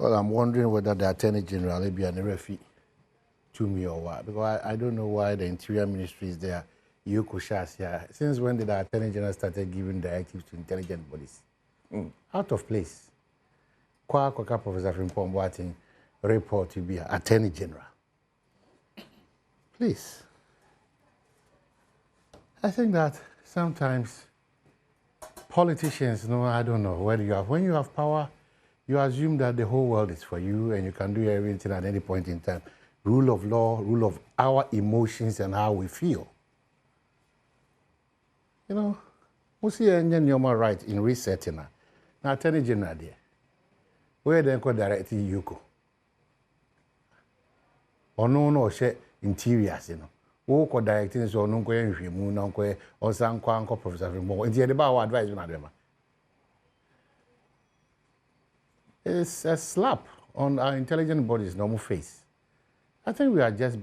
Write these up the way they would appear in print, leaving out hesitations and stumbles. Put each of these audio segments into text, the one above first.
Well, I'm wondering whether the Attorney General will be an referee to me or what, because I don't know why the Interior Ministry is there. Since when did the Attorney General started giving directives to intelligent bodies? Out of place. Kwaka Professor Frimpong Boateng report to be Attorney General. Please. I think that sometimes politicians, I don't know, when you have power, you assume that the whole world is for you and you can do everything at any point in time. Rule of law, rule of our emotions and how we feel. We see any normal right in resetting. Now, Attorney General there, where then go directly Yuko. Or no, share interiors, Who could directing so no go or some Professor Frimpong. It's the about advice on them. It's a slap on our intelligent bodies' normal face. I think we are just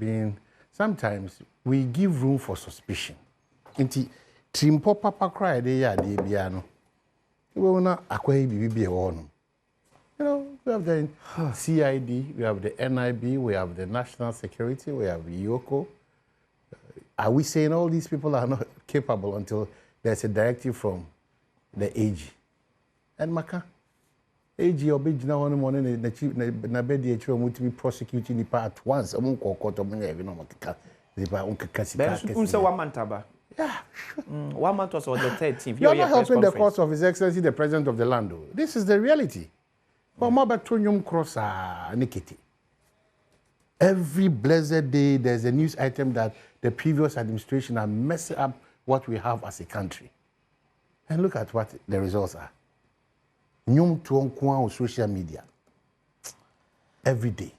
sometimes we give room for suspicion. Trimpo papa cry de ya de biano. We will not acquire be one. We have the CID, we have the NIB, we have the National Security, we have the Yoko. Are we saying all these people are not capable until there's a directive from the AG? And Maka, AG or big now on the morning, the chief Nabedi would be prosecuting the part once. I won't call court of money, you know, yeah. 1 month was on the 13th. You're not helping the cause of His Excellency, the President of the land. This is the reality. But more about cross Nikiti. Every blessed day, there's a news item that the previous administration are messing up what we have as a country. And look at what the results are. Nyum tuonkwa on social media. Every day.